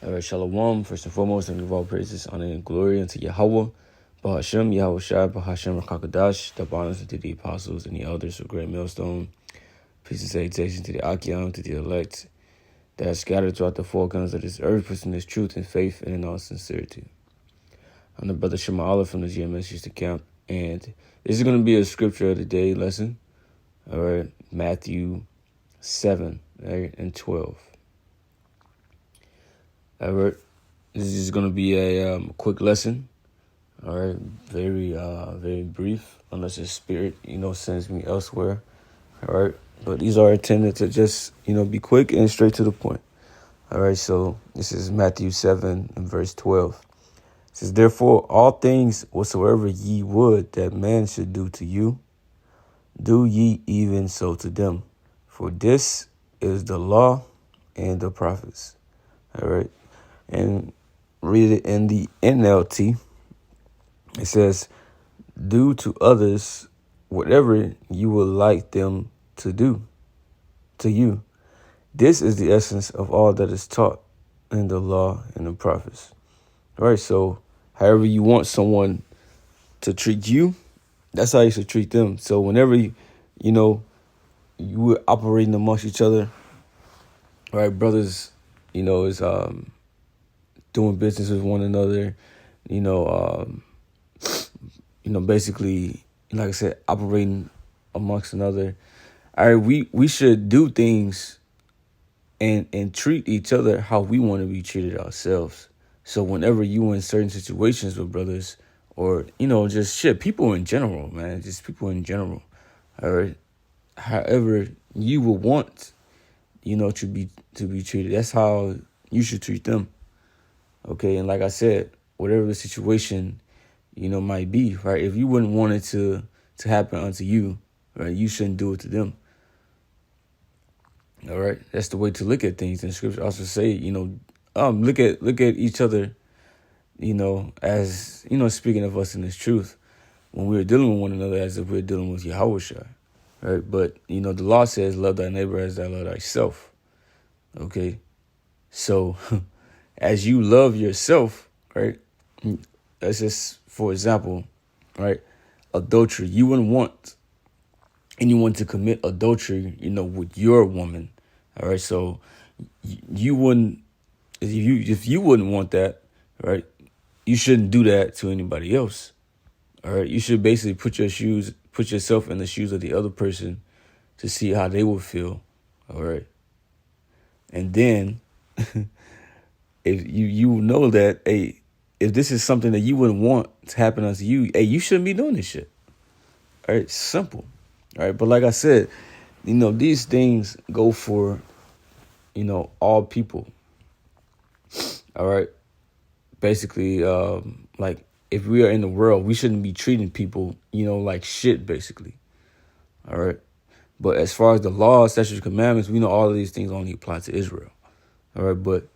All right, Shalom. First and foremost, and give all praises, honor, and glory unto Yahweh, Bahashem, Yahweh Shai, Bahashem, Rakakadash, the honors unto the apostles and the elders of Great Millstone. Peace and salutation to the Akim, to the elect that are scattered throughout the four corners of this earth, pursuing this truth and faith and in all sincerity. I'm the brother Shema Allah from the GMS Houston Camp, and this is going to be a scripture of the day lesson. All right, Matthew 7, right, and 12. All right, this is going to be a quick lesson. All right, very brief, unless the Spirit, sends me elsewhere. All right, but these are intended to just, be quick and straight to the point. All right, so this is Matthew 7 and verse 12. It says, "Therefore, all things whatsoever ye would that man should do to you, do ye even so to them. For this is the law and the prophets." All right. And read it in the NLT. It says, "Do to others whatever you would like them to do to you. This is the essence of all that is taught in the law and the prophets." All right. So however you want someone to treat you, that's how you should treat them. So whenever you were operating amongst each other, right, brothers, is doing business with one another, basically, like I said, operating amongst another. All right, we should do things and treat each other how we want to be treated ourselves. So whenever you in certain situations with brothers, or just people in general, man, just people in general, all right, however you would want, to be treated, that's how you should treat them. Okay, and like I said, whatever the situation, might be, right? If you wouldn't want it to happen unto you, right, you shouldn't do it to them. All right, that's the way to look at things. And the scripture also say, look at each other, as speaking of us in this truth, when we're dealing with one another as if we're dealing with Yahweh Shai, right? But the law says, "Love thy neighbor as thou love thyself." Okay, so as you love yourself, right? That's just, for example, right? Adultery. You wouldn't want anyone to commit adultery, with your woman. All right. So you wouldn't, if you wouldn't want that, right, you shouldn't do that to anybody else. All right. You should basically put yourself in the shoes of the other person to see how they would feel. All right. And then if you know that, hey, if this is something that you wouldn't want to happen unto you, hey, you shouldn't be doing this shit. All right, simple. All right, but like I said, these things go for, all people. All right, basically, like if we are in the world, we shouldn't be treating people, like shit, basically. All right, but as far as the law, statutes, commandments, we know all of these things only apply to Israel. All right, but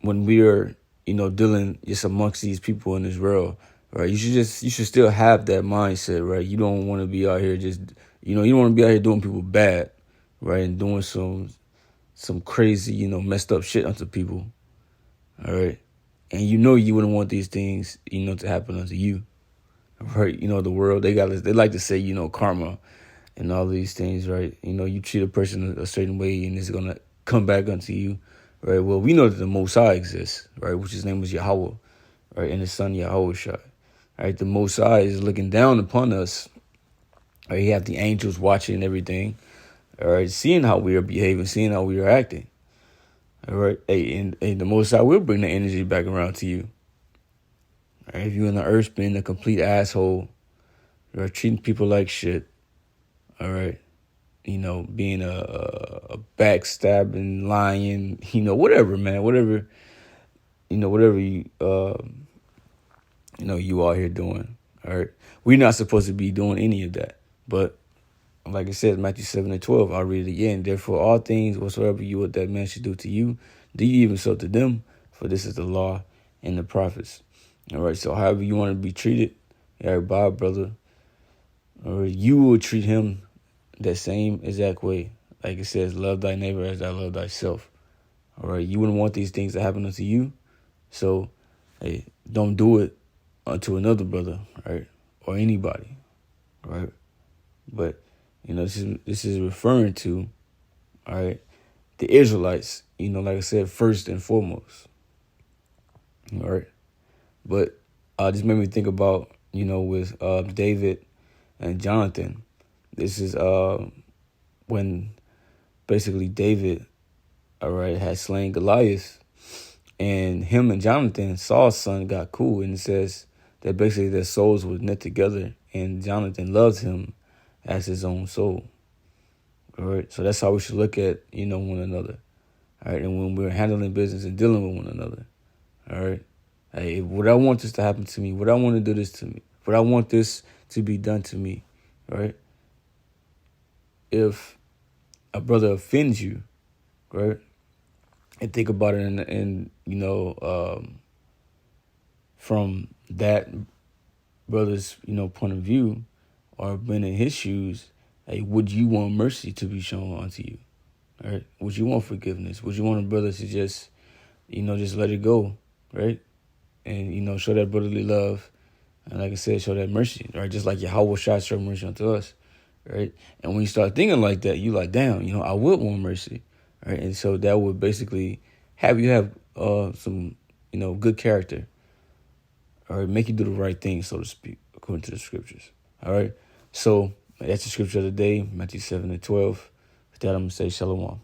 when we are, dealing just amongst these people in this world, right, you should still have that mindset, right? You don't want to be out here just, you don't want to be out here doing people bad, right, and doing some crazy, messed up shit unto people, all right? And you wouldn't want these things, to happen unto you, right? The world, they like to say, karma and all these things, right? You treat a person a certain way and it's going to come back unto you. Right. Well, we know that the Most High exists, right, which his name is Yahweh, right, and his son Yahweh Shai. Right. The Most High is looking down upon us. Right. You have the angels watching everything. All right. Seeing how we are behaving, seeing how we are acting. All right. Hey, and the Most High will bring the energy back around to you. All right. If you're in the earth being a complete asshole, right, treating people like shit. All right. Being a backstabbing, lying, whatever, man, whatever you, you out here doing. All right. We're not supposed to be doing any of that. But like I said, Matthew 7 and 12, I'll read it again. "Therefore, all things whatsoever you would that man should do to you, do you even so to them. For this is the law and the prophets." All right. So however you want to be treated, everybody, brother, or you will treat him that same exact way. Like it says, "Love thy neighbor as thou love thyself." All right, you wouldn't want these things to happen unto you, so hey, don't do it unto another brother, right, or anybody, right? But this is referring to, all right, the Israelites. Like I said, first and foremost, all right. But this made me think about with David and Jonathan. This is when basically David, all right, had slain Goliath, and him and Jonathan, Saul's son, got cool, and it says that basically their souls were knit together, and Jonathan loved him as his own soul. All right, so that's how we should look at one another. All right, and when we're handling business and dealing with one another. All right, hey, would I want this to happen to me? Would I want to do this to me? Would I want this to be done to me? Right? If a brother offends you, right, and think about it in from that brother's point of view, or been in his shoes, hey, would you want mercy to be shown unto you? Right? Would you want forgiveness? Would you want a brother to just let it go, right? And show that brotherly love, and like I said, show that mercy, right? Just like Yahweh showed mercy unto us, right? And when you start thinking like that, you like, damn, I would want mercy, right? And so that would basically have you have some good character, all right, make you do the right thing, so to speak, according to the scriptures. All right. So that's the scripture of the day, Matthew 7:12. With that, I'm gonna say shalom.